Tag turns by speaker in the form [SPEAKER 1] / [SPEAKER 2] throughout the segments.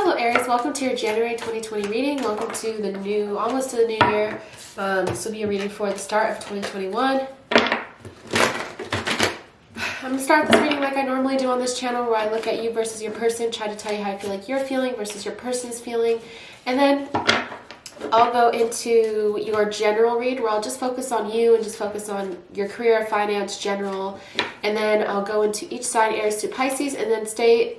[SPEAKER 1] Hello Aries, welcome to your January 2020 reading. Welcome to the almost to the new year. This will be a reading for the start of 2021. I'm going to start this reading like I normally do on this channel, where I look at you versus your person, try to tell you how I feel like you're feeling versus your person's feeling, and then I'll go into your general read where I'll just focus on you and just focus on your career, finance, general, and then I'll go into each sign, Aries to Pisces, and then stay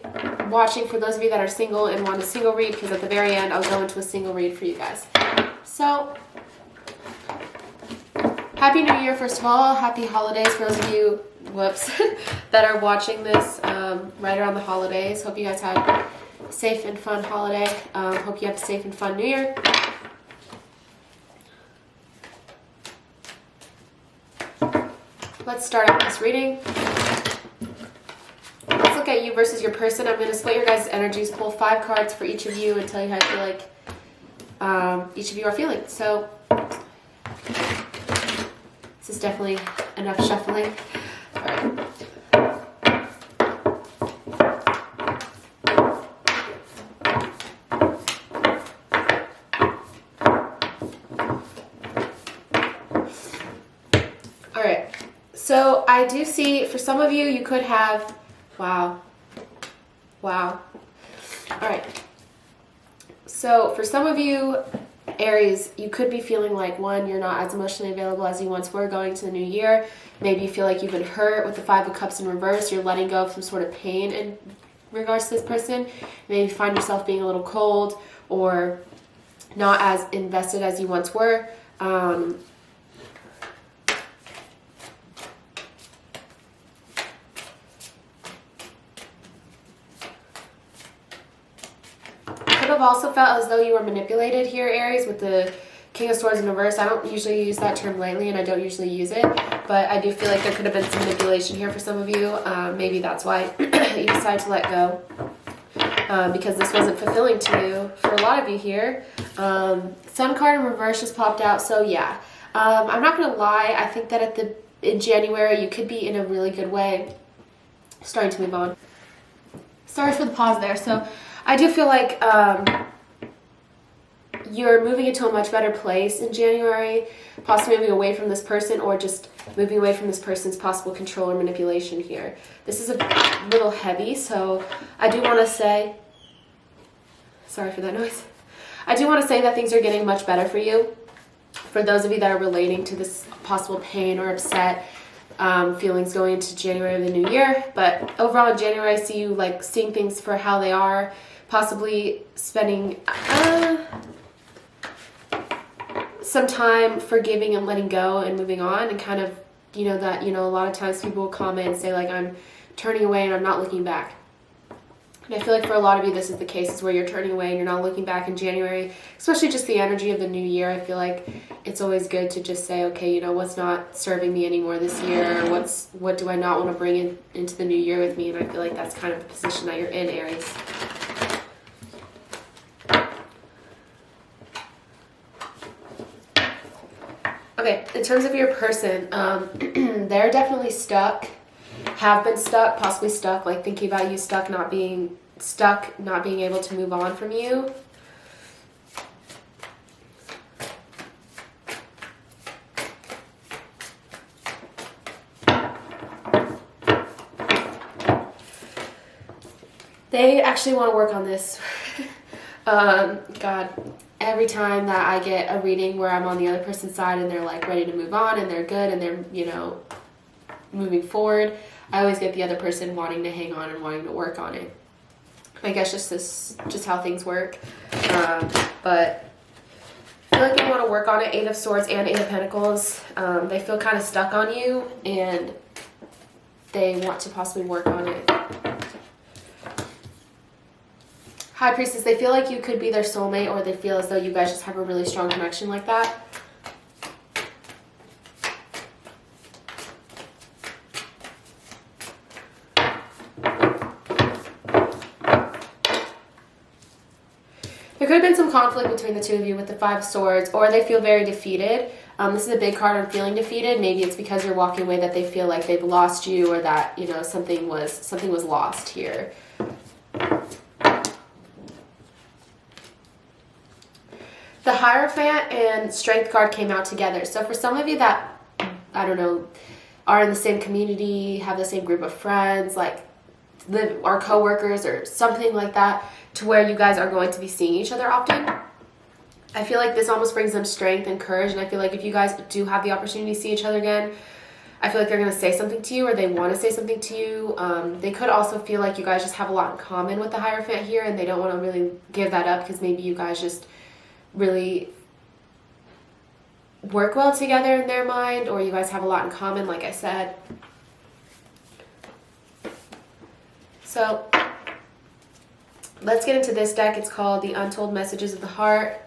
[SPEAKER 1] watching for those of you that are single and want a single read, because at the very end I'll go into a single read for you guys. So, Happy New Year, first of all. Happy holidays for those of you, that are watching this right around the holidays. Hope you guys had a safe and fun holiday. Hope you have a safe and fun New Year. Let's start out this reading. Let's look at you versus your person. I'm going to split your guys' energies, pull 5 cards for each of you, and tell you how I feel like each of you are feeling. So, this is definitely enough shuffling. All right. All right. So I do see for some of you, you could have, wow. All right. So for some of you, Aries, you could be feeling like, one, you're not as emotionally available as you once were going to the new year. Maybe you feel like you've been hurt with the 5 of Cups in reverse. You're letting go of some sort of pain in regards to this person. Maybe you find yourself being a little cold or not as invested as you once were. Have also felt as though you were manipulated here, Aries, with the King of Swords in reverse. I don't usually use that term lately, and I don't usually use it, but I do feel like there could have been some manipulation here for some of you. Maybe that's why you decided to let go, because this wasn't fulfilling to you. For a lot of you here, Sun card in reverse just popped out, so yeah. I'm not going to lie, I think that in January you could be in a really good way. Starting to move on. Sorry for the pause there. So I do feel like you're moving into a much better place in January, possibly moving away from this person, or just moving away from this person's possible control or manipulation here. This is a little heavy, so I do want to say, sorry for that noise. I do want to say that things are getting much better for you. For those of you that are relating to this possible pain or upset feelings going into January of the new year, but overall in January I see you like seeing things for how they are, possibly spending some time forgiving and letting go and moving on, and kind of, a lot of times people will comment and say like, I'm turning away and I'm not looking back. And I feel like for a lot of you this is the case, is where you're turning away and you're not looking back in January, especially just the energy of the new year. I feel like it's always good to just say, okay, what's not serving me anymore this year, or what do I not want to bring into the new year with me, and I feel like that's kind of the position that you're in, Aries. Okay, in terms of your person, they're definitely stuck, have been stuck, possibly stuck, like thinking about you, not being able to move on from you. They actually want to work on this. God. Every time that I get a reading where I'm on the other person's side and they're like ready to move on and they're good and they're, moving forward, I always get the other person wanting to hang on and wanting to work on it. I guess just how things work. But I feel like they want to work on it. 8 of Swords and 8 of Pentacles. They feel kind of stuck on you and they want to possibly work on it. High Priestess, they feel like you could be their soulmate, or they feel as though you guys just have a really strong connection like that. There could have been some conflict between the two of you with the 5 of Swords, or they feel very defeated. This is a big card on feeling defeated. Maybe it's because you're walking away that they feel like they've lost you, or that, something was lost here. the Hierophant and Strength card came out together. So for some of you that, I don't know, are in the same community, have the same group of friends, like are co-workers or something like that, to where you guys are going to be seeing each other often, I feel like this almost brings them strength and courage. And I feel like if you guys do have the opportunity to see each other again, I feel like they're going to say something to you, or they want to say something to you. They could also feel like you guys just have a lot in common with the Hierophant here, and they don't want to really give that up because maybe you guys just really work well together in their mind, or you guys have a lot in common, like I said. So let's get into this deck. It's called The Untold Messages of the Heart.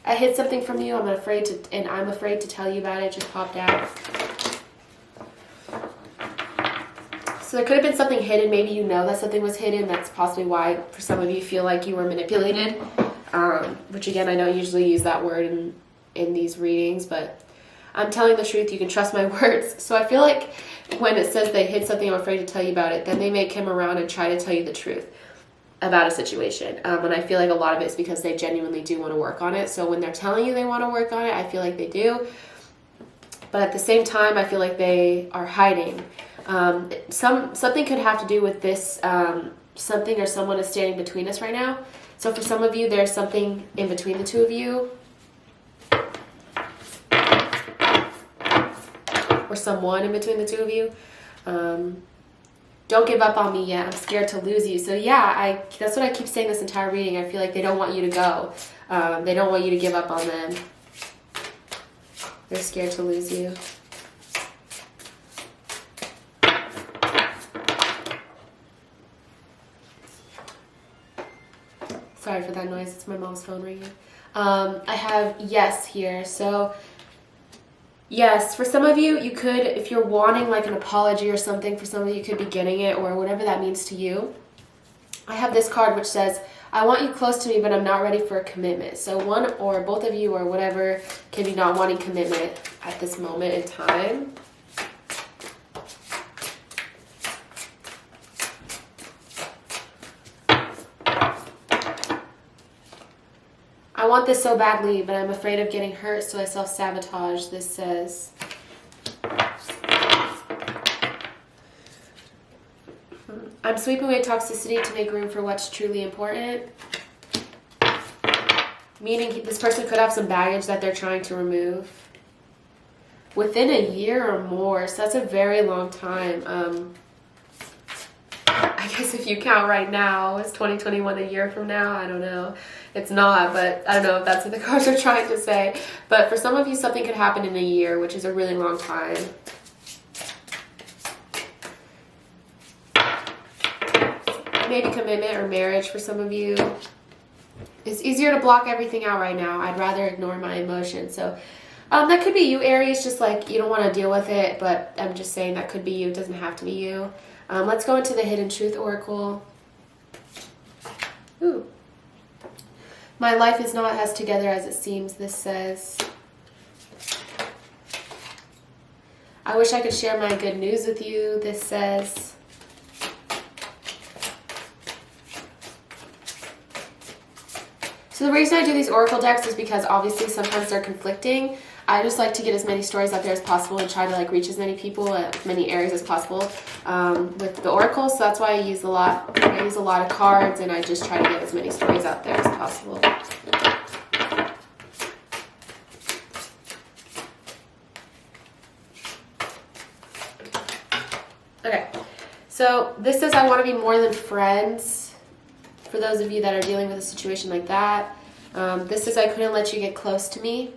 [SPEAKER 1] I hid something from you. I'm afraid to tell you about it. It just popped out. So there could have been something hidden. Maybe you know that something was hidden. That's possibly why, for some of you, feel like you were manipulated. Which again, I don't usually use that word in these readings, but I'm telling the truth. You can trust my words. So I feel like when it says they hid something, I'm afraid to tell you about it, then they may come around and try to tell you the truth about a situation. And I feel like a lot of it's because they genuinely do want to work on it. So when they're telling you they want to work on it, I feel like they do. But at the same time, I feel like they are hiding. Something could have to do with this, something or someone is standing between us right now. So for some of you, there's something in between the two of you. Or someone in between the two of you. Don't give up on me yet. I'm scared to lose you. So yeah, that's what I keep saying this entire reading. I feel like they don't want you to go. They don't want you to give up on them. They're scared to lose you. Sorry for that noise. It's my mom's phone ringing. I have yes here. So yes, for some of you, you could, if you're wanting like an apology or something, for some of you, you could be getting it, or whatever that means to you. I have this card which says, I want you close to me, but I'm not ready for a commitment. So one or both of you or whatever can be not wanting commitment at this moment in time. I want this so badly, but I'm afraid of getting hurt, so I self-sabotage, this says. I'm sweeping away toxicity to make room for what's truly important. Meaning this person could have some baggage that they're trying to remove. Within a year or more, so that's a very long time. I guess if you count right now, is 2021 a year from now? I don't know. It's not, but I don't know if that's what the cards are trying to say. But for some of you, something could happen in a year, which is a really long time. Maybe commitment or marriage for some of you. It's easier to block everything out right now. I'd rather ignore my emotions. So that could be you, Aries, just like you don't want to deal with it, but I'm just saying that could be you. It doesn't have to be you. Let's go into the Hidden Truth Oracle. Ooh. My life is not as together as it seems, this says. I wish I could share my good news with you, this says. So the reason I do these oracle decks is because obviously sometimes they're conflicting. I just like to get as many stories out there as possible and try to like reach as many people, as many areas as possible with the oracles. So that's why I use a lot. I use a lot of cards, and I just try to get as many stories out there as possible. Okay, so this says I want to be more than friends. For those of you that are dealing with a situation like that, this says I couldn't let you get close to me.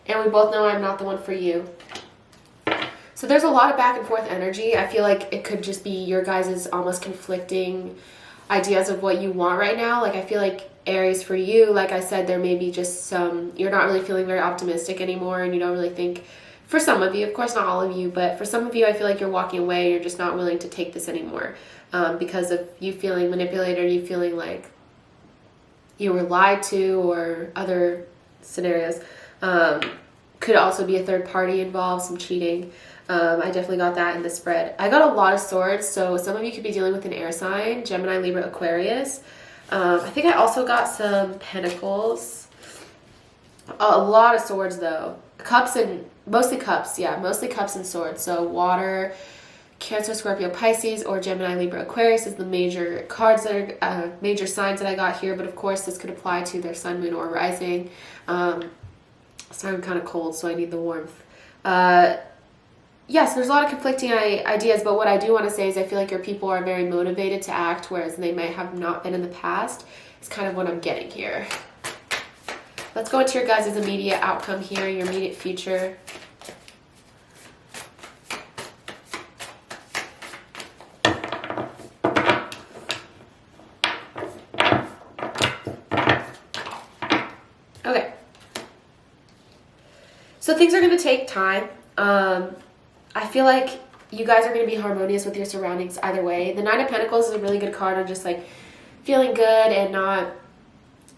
[SPEAKER 1] And we both know I'm not the one for you. So there's a lot of back and forth energy. I feel like it could just be your guys' almost conflicting ideas of what you want right now. Like I feel like Aries, for you, like I said, there may be just some, you're not really feeling very optimistic anymore, and you don't really think, for some of you, of course not all of you, but for some of you, I feel like you're walking away. You're just not willing to take this anymore because of you feeling manipulated, or you feeling like you were lied to or other scenarios. Could also be a third party involved, some cheating. I definitely got that in the spread. I got a lot of swords, so some of you could be dealing with an air sign, Gemini, Libra, Aquarius. I think I also got some pentacles. A lot of swords though. Cups and mostly cups, yeah, mostly cups and swords. So water, Cancer, Scorpio, Pisces, or Gemini, Libra, Aquarius is the major cards that are major signs that I got here. But of course, this could apply to their sun, moon, or rising. So I'm kind of cold, so I need the warmth. Yes, there's a lot of conflicting ideas, but what I do want to say is I feel like your people are very motivated to act, whereas they might have not been in the past. It's kind of what I'm getting here. Let's go into your guys' immediate outcome here, your immediate future. Okay. So things are going to take time. I feel like you guys are going to be harmonious with your surroundings either way. The Nine of Pentacles is a really good card of just like feeling good and not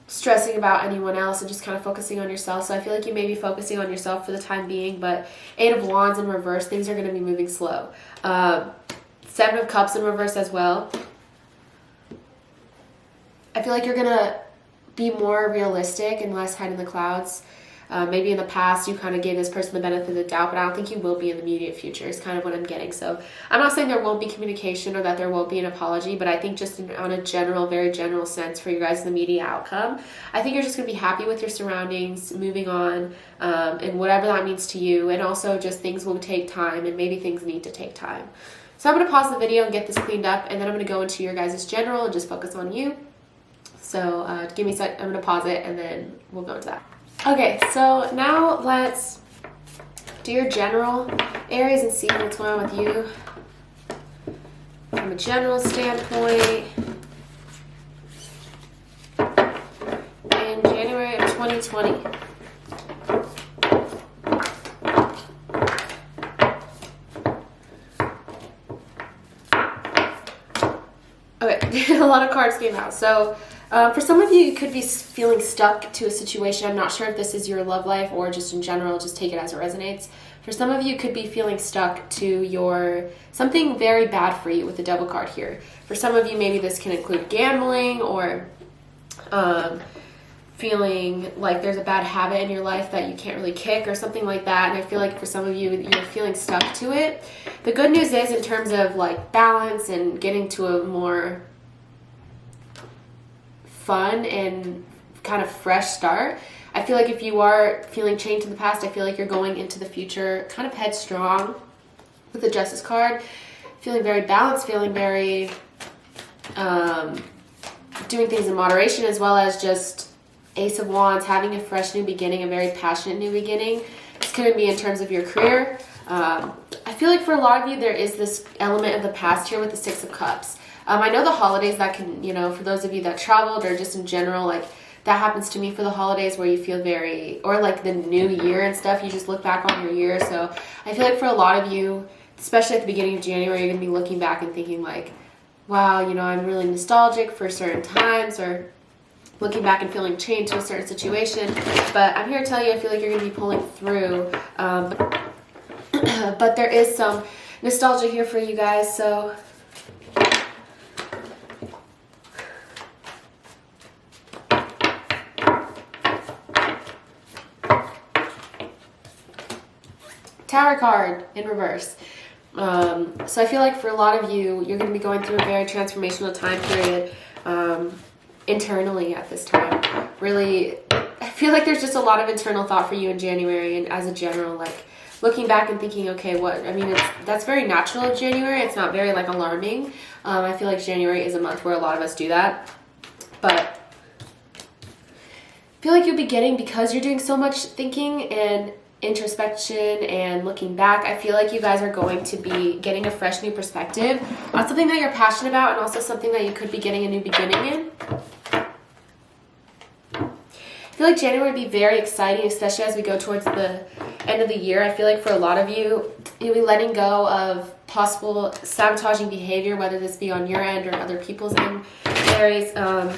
[SPEAKER 1] stressing about anyone else and just kind of focusing on yourself. So I feel like you may be focusing on yourself for the time being, but Eight of Wands in reverse, things are going to be moving slow. Seven of Cups in reverse as well. I feel like you're going to be more realistic and less head in the clouds. Maybe in the past you kind of gave this person the benefit of the doubt, but I don't think you will be in the immediate future is kind of what I'm getting. So I'm not saying there won't be communication or that there won't be an apology, but I think just on a general, very general sense for you guys' immediate outcome, I think you're just going to be happy with your surroundings, moving on, and whatever that means to you. And also just things will take time, and maybe things need to take time. So I'm going to pause the video and get this cleaned up, and then I'm going to go into your guys' general and just focus on you. So give me a sec. I'm going to pause it, and then we'll go into that. Okay, so now let's do your general, Aries, and see what's going on with you from a general standpoint in January of 2020. Okay, a lot of cards came out. So for some of you, you could be feeling stuck to a situation. I'm not sure if this is your love life or just in general, just take it as it resonates. For some of you, could be feeling stuck to something very bad for you with the Devil card here. For some of you, maybe this can include gambling or feeling like there's a bad habit in your life that you can't really kick or something like that. And I feel like for some of you, you're feeling stuck to it. The good news is in terms of like balance and getting to a more fun and kind of fresh start, I feel like if you are feeling chained to the past, I feel like you're going into the future kind of headstrong with the Justice card, feeling very balanced, feeling very doing things in moderation, as well as just Ace of Wands, having a fresh new beginning, a very passionate new beginning. It's going to be in terms of your career. I feel like for a lot of you, there is this element of the past here with the Six of Cups. I know the holidays that can, for those of you that traveled or just in general, like that happens to me for the holidays where you feel or like the new year and stuff, you just look back on your year. So I feel like for a lot of you, especially at the beginning of January, you're going to be looking back and thinking like, wow, I'm really nostalgic for certain times, or looking back and feeling chained to a certain situation. But I'm here to tell you, I feel like you're going to be pulling through. But there is some nostalgia here for you guys. So Tower card in reverse. So I feel like for a lot of you, you're going to be going through a very transformational time period internally at this time. Really, I feel like there's just a lot of internal thought for you in January, and as a general, like looking back and thinking, okay, that's very natural of January. It's not very like alarming. I feel like January is a month where a lot of us do that. But I feel like you'll be getting, because you're doing so much thinking and introspection and looking back, I feel like you guys are going to be getting a fresh new perspective on something that you're passionate about, and also something that you could be getting a new beginning in. I feel like January would be very exciting, especially as we go towards the end of the year. I feel like for a lot of you, you'll be letting go of possible sabotaging behavior, whether this be on your end or other people's end. Aries, I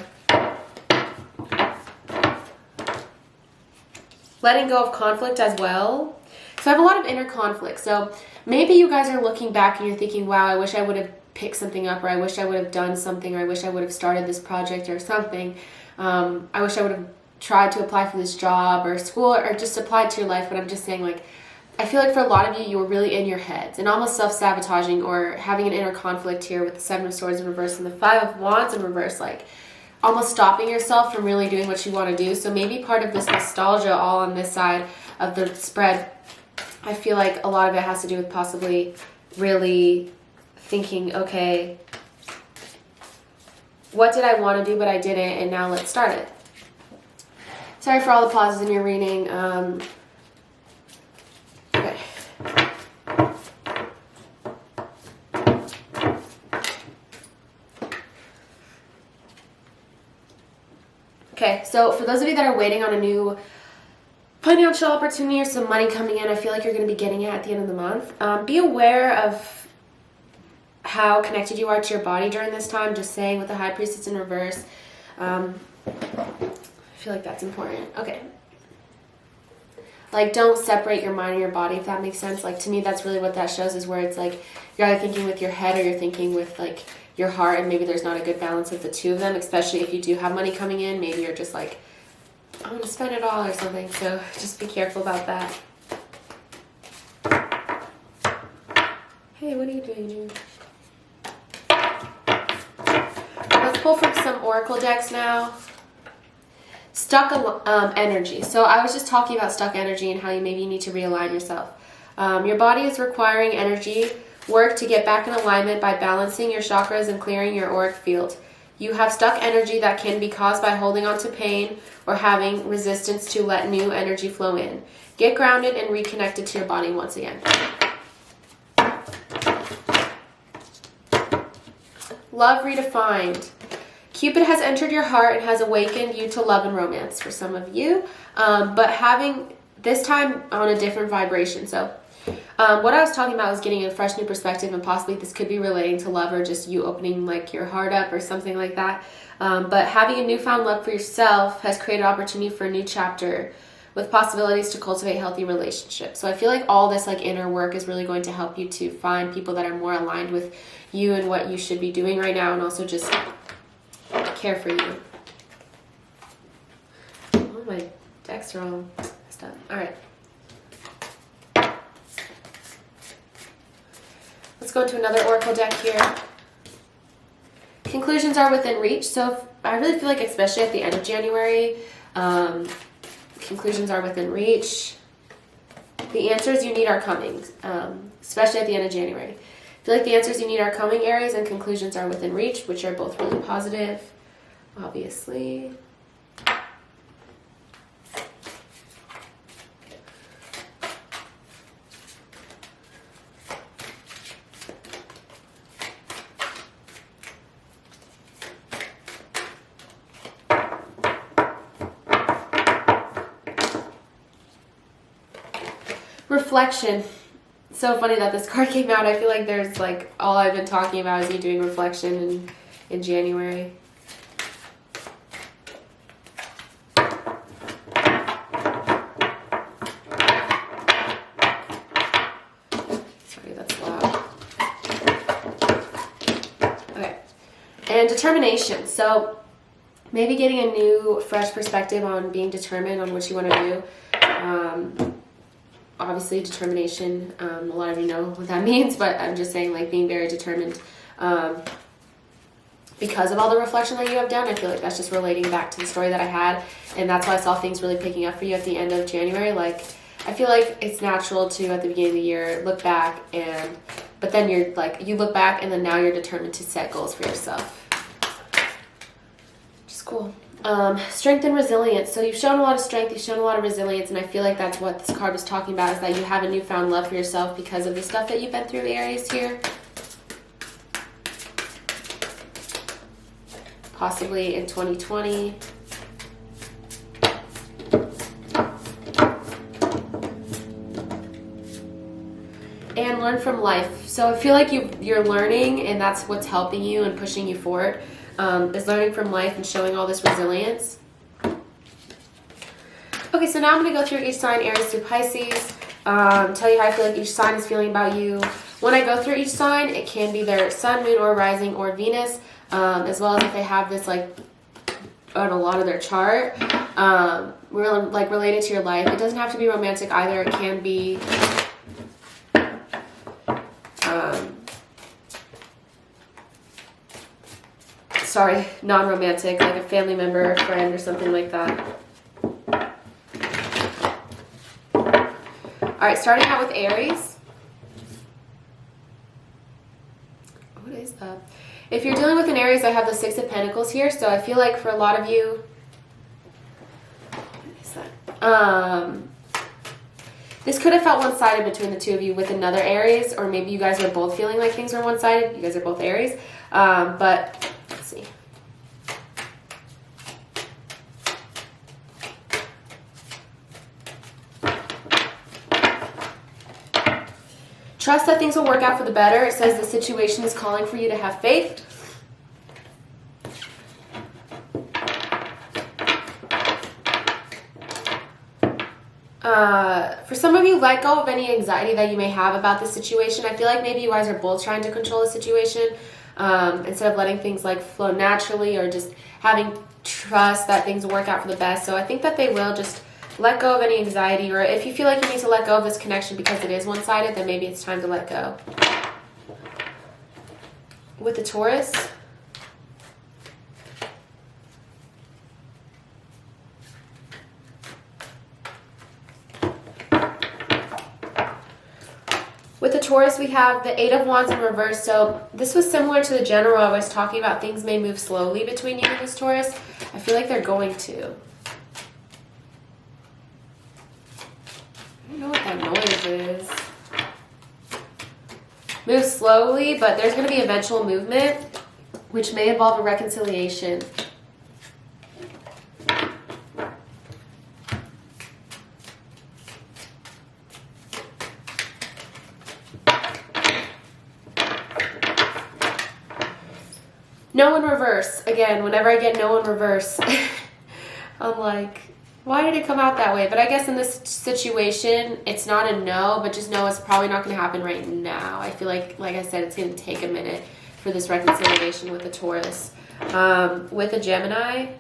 [SPEAKER 1] letting go of conflict as well. So I have a lot of inner conflict. So maybe you guys are looking back and you're thinking, wow, I wish I would have picked something up, or I wish I would have done something, or I wish I would have started this project or something. I wish I would have tried to apply for this job or school, or just applied to your life. But I'm just saying, like, I feel like for a lot of you, you were really in your heads and almost self-sabotaging or having an inner conflict here with the Seven of Swords in reverse and the Five of Wands in reverse, like almost stopping yourself from really doing what you want to do. So maybe part of this nostalgia all on this side of the spread, I feel like a lot of it has to do with possibly really thinking, okay, what did I want to do but I didn't, and now let's start it. Sorry for all the pauses in your reading. Okay. Okay, so for those of you that are waiting on a new financial opportunity or some money coming in, I feel like you're going to be getting it at the end of the month. Be aware of how connected you are to your body during this time. Just saying, with the High Priestess in reverse. I feel like that's important. Okay. Like, don't separate your mind and your body, if that makes sense. Like, to me, that's really what that shows, is where it's like you're either thinking with your head or you're thinking with like your heart, and maybe there's not a good balance of the two of them, especially if you do have money coming in. Maybe you're just like, I'm going to spend it all or something. So just be careful about that. Hey, what are you doing, June? Let's pull from some oracle decks now. Stuck energy. So I was just talking about stuck energy and how you maybe need to realign yourself. Your body is requiring energy work to get back in alignment by balancing your chakras and clearing your auric field. You have stuck energy that can be caused by holding on to pain or having resistance to let new energy flow in. Get grounded and reconnected to your body once again. Love redefined. Cupid has entered your heart and has awakened you to love and romance for some of you, but having this time on a different vibration. So what I was talking about was getting a fresh new perspective, and possibly this could be relating to love or just you opening like your heart up or something like that. But having a newfound love for yourself has created opportunity for a new chapter with possibilities to cultivate healthy relationships. So I feel like all this like inner work is really going to help you to find people that are more aligned with you and what you should be doing right now, and also just care for you. Oh, my decks are all messed up. All right. Let's go into another oracle deck here. Conclusions are within reach. So I really feel like, especially at the end of January, conclusions are within reach. The answers you need are coming, especially at the end of January. I feel like the answers you need are coming, Aries, and conclusions are within reach, which are both really positive. Obviously. Reflection. So funny that this card came out. I feel like there's like all I've been talking about is you doing reflection in January. And determination. So maybe getting a new, fresh perspective on being determined on what you want to do. Obviously, determination, a lot of you know what that means, but I'm just saying, like, being very determined. Because of all the reflection that you have done, I feel like that's just relating back to the story that I had. And that's why I saw things really picking up for you at the end of January. Like, I feel like it's natural to, at the beginning of the year, look back but then you're like, you look back and then now you're determined to set goals for yourself. Cool. Strength and resilience. So you've shown a lot of strength, you've shown a lot of resilience, and I feel like that's what this card was talking about, is that you have a newfound love for yourself because of the stuff that you've been through, Aries, here. Possibly in 2020. And learn from life. So I feel like you're learning, and that's what's helping you and pushing you forward. Is learning from life and showing all this resilience. Okay, so now I'm going to go through each sign, Aries through Pisces, tell you how I feel like each sign is feeling about you. When I go through each sign, it can be their sun, moon, or rising, or Venus, as well as if they have this like on a lot of their chart, really like related to your life. It doesn't have to be romantic either. It can be non-romantic, like a family member, friend, or something like that. All right, starting out with Aries. What is that? If you're dealing with an Aries, I have the Six of Pentacles here, so I feel like for a lot of you, what is that? This could have felt one-sided between the two of you with another Aries, or maybe you guys are both feeling like things are one-sided. You guys are both Aries, but let's see. Trust that things will work out for the better. It says the situation is calling for you to have faith. For some of you, let go of any anxiety that you may have about this situation. I feel like maybe you guys are both trying to control the situation instead of letting things like flow naturally or just having trust that things will work out for the best. So I think that they will. Just let go of any anxiety, or if you feel like you need to let go of this connection because it is one-sided, then maybe it's time to let go. With the Taurus, we have the Eight of Wands in reverse. So this was similar to the general I was talking about. Things may move slowly between you and this Taurus. I feel like they're going to. I don't know what that noise is. Move slowly, but there's going to be eventual movement, which may involve a reconciliation. No in reverse. Again, whenever I get no in reverse, I'm like, why did it come out that way? But I guess in this situation, it's not a no, but just know it's probably not going to happen right now. I feel like I said, it's going to take a minute for this reconciliation with the Taurus. With a Gemini,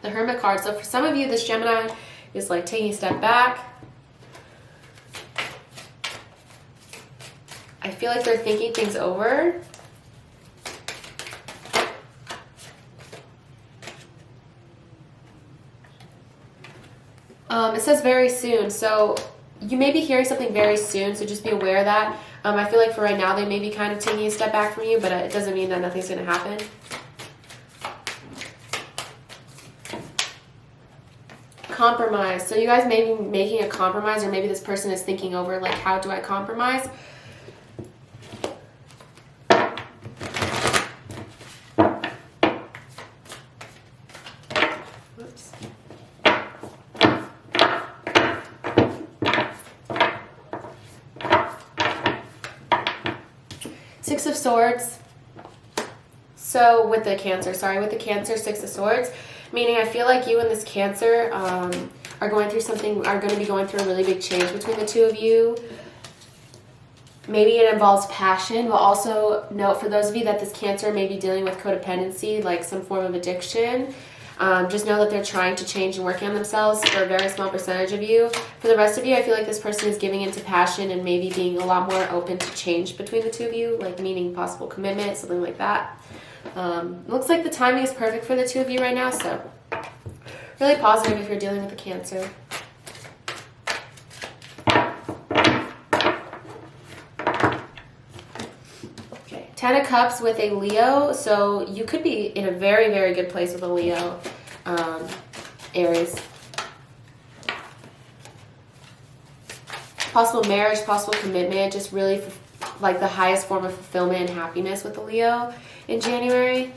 [SPEAKER 1] the Hermit card. So for some of you, this Gemini is like taking a step back. I feel like they're thinking things over. It says very soon, so you may be hearing something very soon, so just be aware of that. I feel like for right now they may be kind of taking a step back from you, but it doesn't mean that nothing's going to happen. Compromise. So you guys may be making a compromise, or maybe this person is thinking over, like, how do I compromise? Six of Swords. So with the Cancer, Six of Swords, meaning I feel like you and this Cancer are going to be going through a really big change between the two of you. Maybe it involves passion, but also note for those of you that this Cancer may be dealing with codependency, like some form of addiction. Just know that they're trying to change and working on themselves for a very small percentage of you. For the rest of you, I feel like this person is giving into passion and maybe being a lot more open to change between the two of you, like meaning possible commitment, something like that. Looks like the timing is perfect for the two of you right now, so really positive if you're dealing with a Cancer. Ten of Cups with a Leo, so you could be in a very, very good place with a Leo, Aries. Possible marriage, possible commitment, just really like the highest form of fulfillment and happiness with a Leo in January.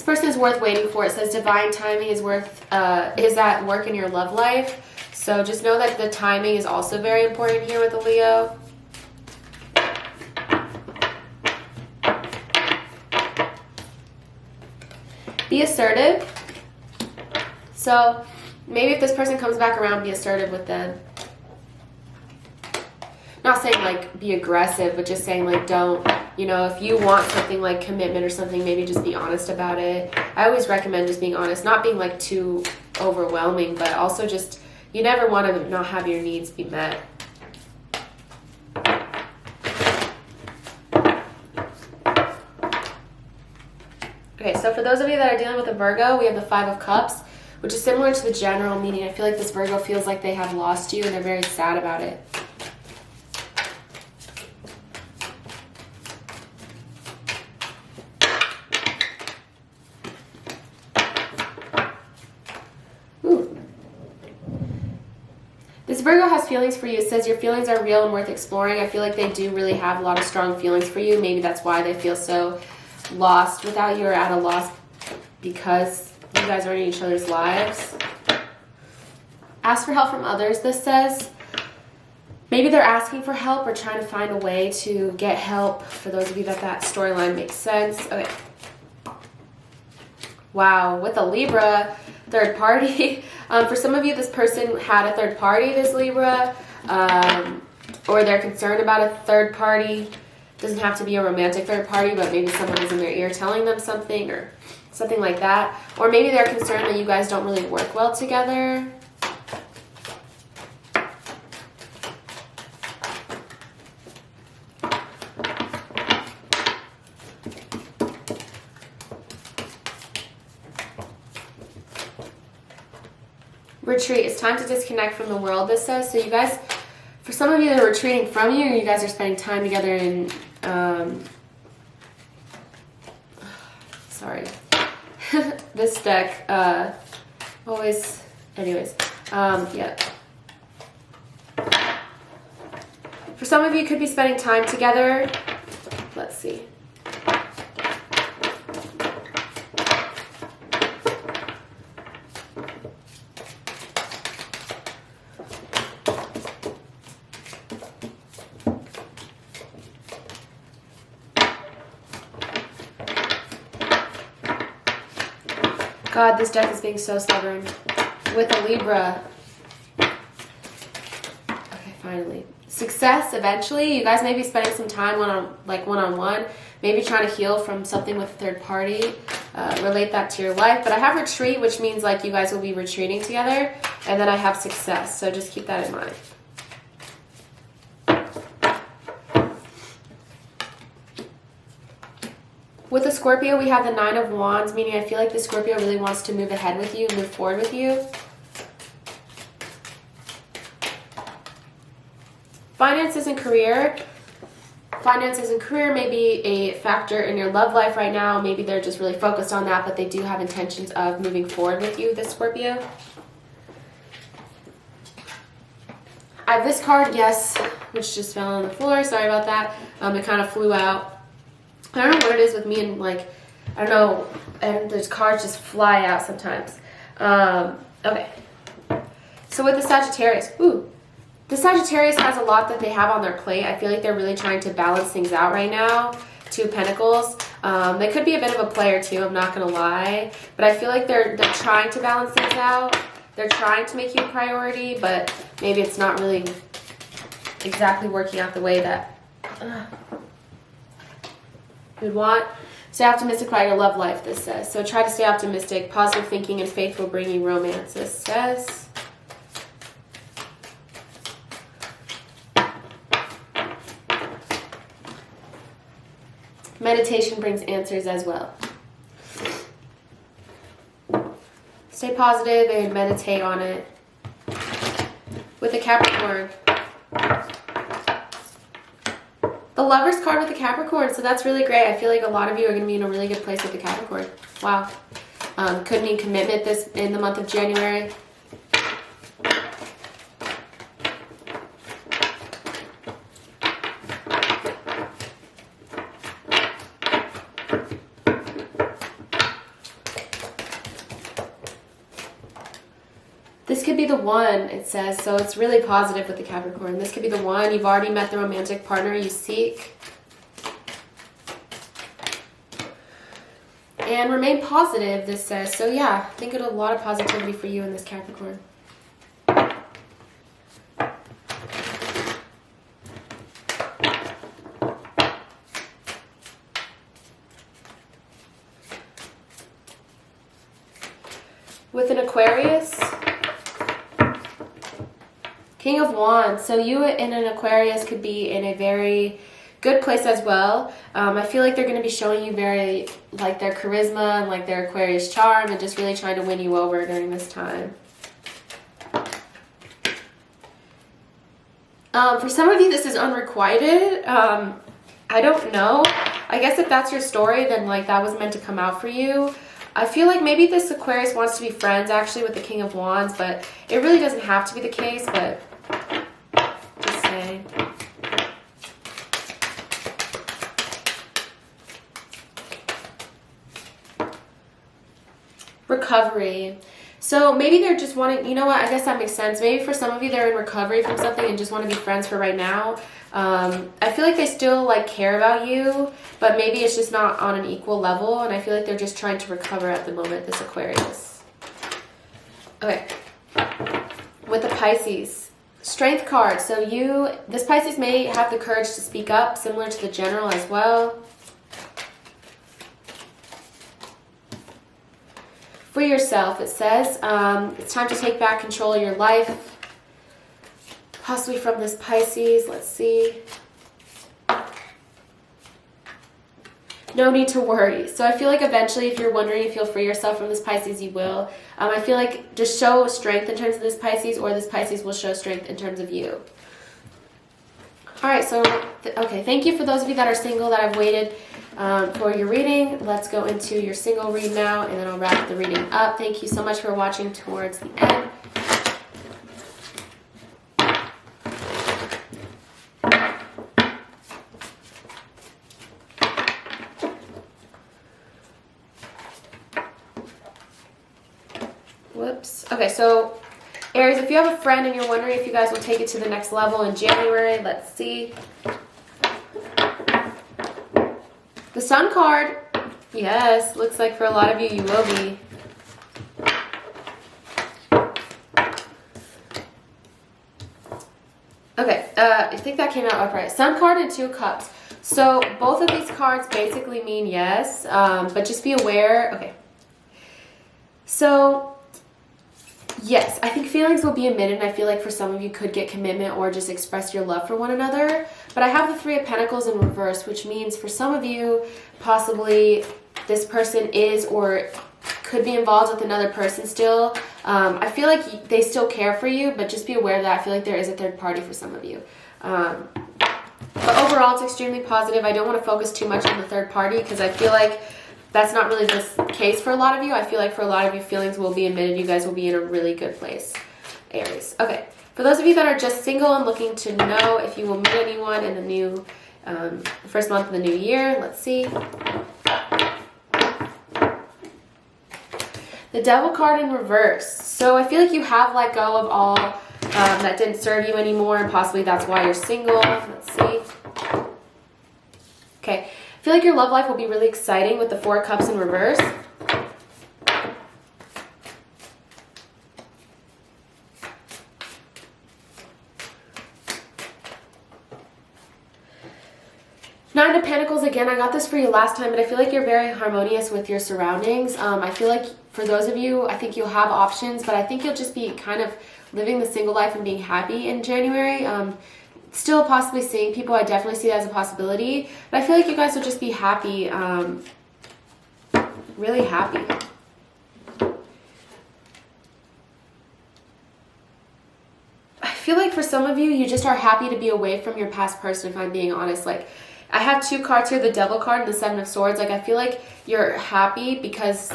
[SPEAKER 1] person is worth waiting for. It says divine timing is at work in your love life. So just know that the timing is also very important here with the Leo. Be assertive. So maybe if this person comes back around, be assertive with them. Not saying like be aggressive, but just saying like don't, you know, if you want something like commitment or something, maybe just be honest about it. I always recommend just being honest, not being like too overwhelming, but also just, you never want to not have your needs be met. Okay, so for those of you that are dealing with a Virgo, we have the 5 of Cups, which is similar to the general meaning. I feel like this Virgo feels like they have lost you and they're very sad about it. This Virgo has feelings for you. It says your feelings are real and worth exploring. I feel like they do really have a lot of strong feelings for you. Maybe that's why they feel so lost without you, or at a loss because you guys are in each other's lives. Ask for help from others, this says. Maybe they're asking for help or trying to find a way to get help. For those of you that storyline makes sense. Okay. Wow, with a Libra, third party. For some of you, this person had a third party, this Libra, or they're concerned about a third party. Doesn't have to be a romantic third party, but maybe someone is in their ear telling them something or something like that. Or maybe they're concerned that you guys don't really work well together. Retreat. It's time to disconnect from the world, this says. So you guys, for some of you that are retreating from you, or you guys are spending time together in, sorry, this deck, always, anyways, yeah. For some of you, could be spending time together. Let's see. God, this deck is being so stubborn. With a Libra. Okay, finally. Success, eventually. You guys may be spending some time one-on-one. Maybe trying to heal from something with a third party. Relate that to your life. But I have retreat, which means like you guys will be retreating together. And then I have success. So just keep that in mind. With the Scorpio, we have the 9 of Wands, meaning I feel like the Scorpio really wants to move ahead with you, move forward with you. Finances and career. Finances and career may be a factor in your love life right now. Maybe they're just really focused on that, but they do have intentions of moving forward with you, this Scorpio. I have this card, yes, which just fell on the floor. Sorry about that. It kind of flew out. I don't know what it is with me and like, I don't know, and there's cards just fly out sometimes. Okay. So with the Sagittarius, the Sagittarius has a lot that they have on their plate. I feel like they're really trying to balance things out right now. 2 of Pentacles. They could be a bit of a player too, I'm not going to lie. But I feel like they're trying to balance things out. They're trying to make you a priority, but maybe it's not really exactly working out the way that you'd want. Stay optimistic about your love life, this says. So try to stay optimistic. Positive thinking and faith will bring you romance, this says. Meditation brings answers as well. Stay positive and meditate on it. With the Capricorn. The Lover's card with the Capricorn, so that's really great. I feel like a lot of you are going to be in a really good place with the Capricorn. Wow. Could mean commitment in the month of January. could be the one, it says. So it's really positive with the Capricorn. This could be the one. You've already met the romantic partner you seek. And remain positive, this says. So yeah, I think a lot of positivity for you in this Capricorn. With an Aquarius, King of Wands. So you in an Aquarius could be in a very good place as well. I feel like they're going to be showing you very, like, their charisma and like their Aquarius charm and just really trying to win you over during this time. For some of you, this is unrequited. I don't know. I guess if that's your story, then like that was meant to come out for you. I feel like maybe this Aquarius wants to be friends actually with the King of Wands, but it really doesn't have to be the case, but just saying. Recovery. So maybe they're just wanting, you know what, I guess that makes sense. Maybe for some of you, they're in recovery from something and just want to be friends for right now. I feel like they still like care about you, but maybe it's just not on an equal level, and I feel like they're just trying to recover at the moment, this Aquarius. Okay. With the Pisces. Strength card. So this Pisces may have the courage to speak up, similar to the General as well. For yourself, it says, it's time to take back control of your life. Possibly from this Pisces. Let's see. No need to worry. So I feel like eventually, if you're wondering if you'll free yourself from this Pisces, you will. I feel like just show strength in terms of this Pisces, or this Pisces will show strength in terms of you. All right, so, okay, thank you for those of you that are single that have waited for your reading. Let's go into your single read now, and then I'll wrap the reading up. Thank you so much for watching towards the end. Whoops. Okay, so Aries, if you have a friend and you're wondering if you guys will take it to the next level in January, let's see. The Sun card. Yes, looks like for a lot of you, you will be. Okay, I think that came out upright. Sun card and 2 of Cups. So both of these cards basically mean yes, but just be aware. Okay. So yes, I think feelings will be admitted, and I feel like for some of you could get commitment or just express your love for one another. But I have the 3 of Pentacles in reverse, which means for some of you, possibly this person is or could be involved with another person still. I feel like they still care for you, but just be aware of that. I feel like there is a third party for some of you. But overall, it's extremely positive. I don't want to focus too much on the third party because I feel like that's not really the case for a lot of you. I feel like for a lot of you, feelings will be admitted. You guys will be in a really good place, Aries. Okay, for those of you that are just single and looking to know if you will meet anyone in the new first month of the new year, let's see. The Devil card in reverse. So I feel like you have let go of all that didn't serve you anymore, and possibly that's why you're single. Let's see. Okay. I feel like your love life will be really exciting with the 4 of Cups in reverse. Nine of Pentacles, again, I got this for you last time, but I feel like you're very harmonious with your surroundings. I feel like for those of you, I think you'll have options, but I think you'll just be kind of living the single life and being happy in January. Still possibly seeing people, I definitely see that as a possibility, but I feel like you guys will just be happy, really happy. I feel like for some of you, you just are happy to be away from your past person, if I'm being honest. Like, I have 2 cards here, the Devil card and the 7 of Swords. Like, I feel like you're happy because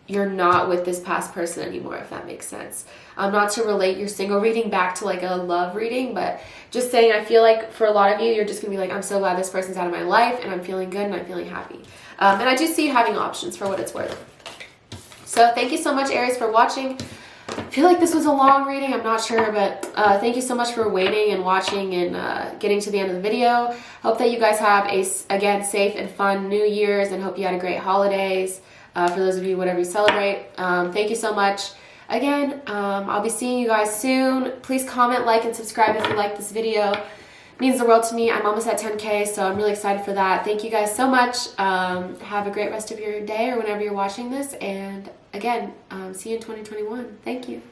[SPEAKER 1] you're not with this past person anymore, if that makes sense. Not to relate your single reading back to like a love reading, but just saying, I feel like for a lot of you, you're just gonna be like, I'm so glad this person's out of my life and I'm feeling good and I'm feeling happy. And I do see you having options for what it's worth. So thank you so much, Aries, for watching. I feel like this was a long reading, I'm not sure, but thank you so much for waiting and watching and getting to the end of the video. Hope that you guys have again, safe and fun New Year's, and hope you had a great holidays. For those of you, whatever you celebrate. Thank you so much. Again, I'll be seeing you guys soon. Please comment, like, and subscribe if you like this video. It means the world to me. I'm almost at 10K, so I'm really excited for that. Thank you guys so much. Have a great rest of your day or whenever you're watching this. And again, see you in 2021. Thank you.